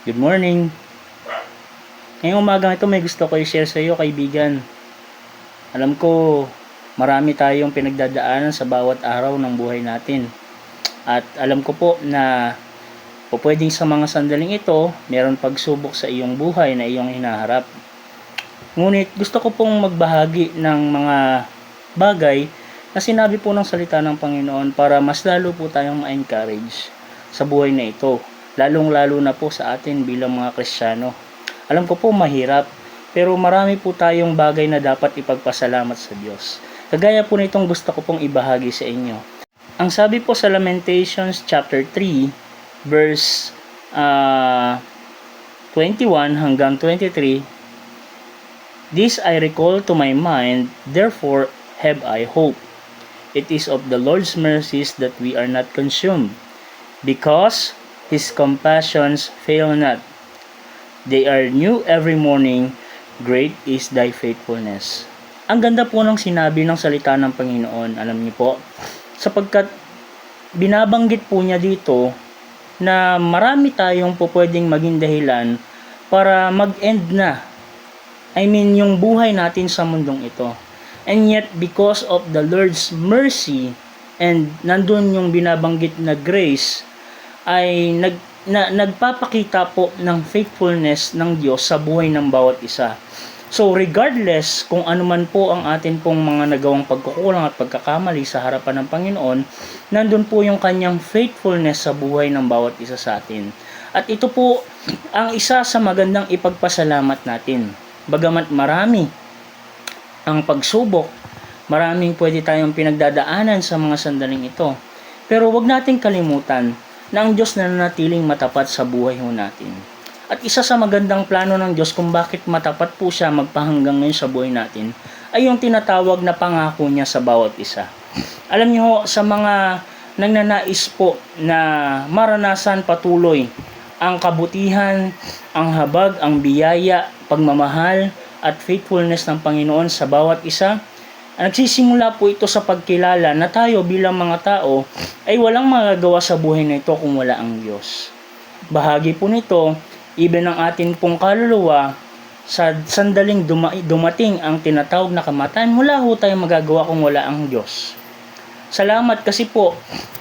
Good morning. Ngayong umaga ito may gusto ko i-share sa iyo, kaibigan. Alam ko marami tayong pinagdadaanan sa bawat araw ng buhay natin. At alam ko po na pwedeng sa mga sandaling ito, meron pagsubok sa iyong buhay na iyong hinaharap. Ngunit gusto ko pong magbahagi ng mga bagay na sinabi po ng salita ng Panginoon para mas lalo po tayong ma-encourage sa buhay na ito. Lalong-lalo na po sa atin bilang mga Kristiyano. Alam ko po mahirap, pero marami po tayong bagay na dapat ipagpasalamat sa Diyos. Kagaya po nitong gusto ko pong ibahagi sa inyo. Ang sabi po sa Lamentations chapter 3, verse 21 hanggang 23, "This I recall to my mind, therefore have I hope. It is of the Lord's mercies that we are not consumed, because His compassions fail not. They are new every morning, great is thy faithfulness." Ang ganda po ng sinabi ng salita ng Panginoon, alam niyo po, sapagkat binabanggit po niya dito na marami tayong po pwedeng maging dahilan para mag-end na. Yung buhay natin sa mundong ito. And yet, because of the Lord's mercy, and nandun yung binabanggit na grace, ay nagpapakita po ng faithfulness ng Diyos sa buhay ng bawat isa. So regardless kung ano man po ang atin pong mga nagawang pagkukulang at pagkakamali sa harapan ng Panginoon, nandun po yung kanyang faithfulness sa buhay ng bawat isa sa atin. At ito po ang isa sa magandang ipagpasalamat natin. Bagamat marami ang pagsubok, maraming pwede tayong pinagdadaanan sa mga sandaling ito. Pero wag nating kalimutan na ang Diyos na nanatiling matapat sa buhay ho natin. At isa sa magandang plano ng Diyos kung bakit matapat po siya magpahanggang ngayon sa buhay natin ay yung tinatawag na pangako niya sa bawat isa. Alam niyo sa mga nagnanais po na maranasan patuloy ang kabutihan, ang habag, ang biyaya, pagmamahal at faithfulness ng Panginoon sa bawat isa, nagsisimula po ito sa pagkilala na tayo bilang mga tao ay walang magagawa sa buhay na ito kung wala ang Diyos. Bahagi po nito, even ang ating pong kaluluwa, sa sandaling dumating ang tinatawag na kamatayan, wala ho tayong magagawa kung wala ang Diyos. Salamat kasi po,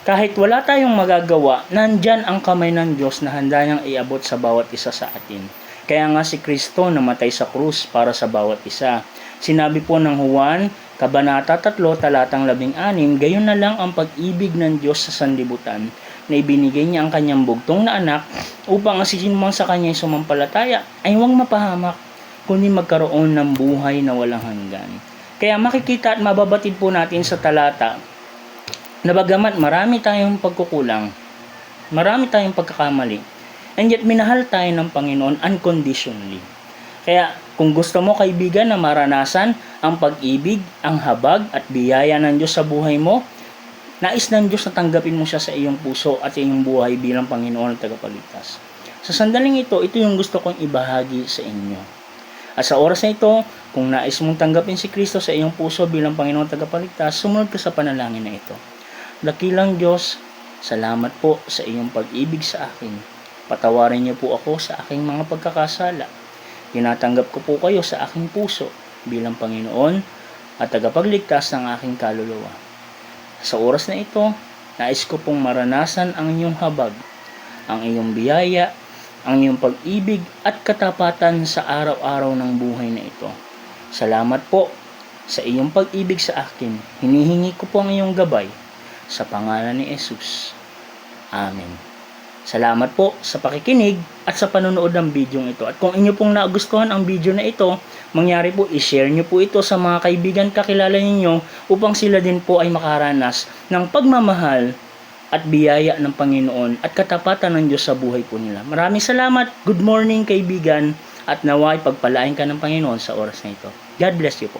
kahit wala tayong magagawa, nandyan ang kamay ng Diyos na handa niyang iabot sa bawat isa sa atin. Kaya nga si Kristo namatay sa krus para sa bawat isa. Sinabi po ng Juan, Kabanata 3, talatang 16, gayon na lang ang pag-ibig ng Diyos sa sanlibutan, na ibinigay niya ang kanyang bugtong na anak upang ang sisinumang sa kanya ay sumampalataya ay huwag mapahamak, kundi magkaroon ng buhay na walang hanggan. Kaya makikita at mababatid po natin sa talata na bagamat marami tayong pagkukulang, marami tayong pagkakamali, and yet minahal tayo ng Panginoon unconditionally. Kaya kung gusto mo, kaibigan, na maranasan ang pag-ibig, ang habag at biyaya ng Diyos sa buhay mo, nais ng Diyos na tanggapin mo siya sa iyong puso at iyong buhay bilang Panginoon at tagapagligtas. Sa sandaling ito yung gusto kong ibahagi sa inyo. At sa oras na ito, kung nais mong tanggapin si Kristo sa iyong puso bilang Panginoon at tagapagligtas, sumunod ka sa panalangin na ito. Dakilang Diyos, salamat po sa iyong pag-ibig sa akin. Patawarin niyo po ako sa aking mga pagkakasala. Tinatanggap ko po kayo sa aking puso bilang Panginoon at tagapagligtas ng aking kaluluwa. Sa oras na ito, nais ko pong maranasan ang inyong habag, ang iyong biyaya, ang iyong pag-ibig at katapatan sa araw-araw ng buhay na ito. Salamat po sa iyong pag-ibig sa akin. Hinihingi ko po ang iyong gabay sa pangalan ni Jesus. Amen. Salamat po sa pakikinig at sa panonood ng video ito. At kung inyo pong nagustuhan ang video na ito, mangyari po, i-share nyo po ito sa mga kaibigan kakilala ninyo upang sila din po ay makaranas ng pagmamahal at biyaya ng Panginoon at katapatan ng Diyos sa buhay po nila. Maraming salamat. Good morning, kaibigan, at naway pagpalain ka ng Panginoon sa oras na ito. God bless you po.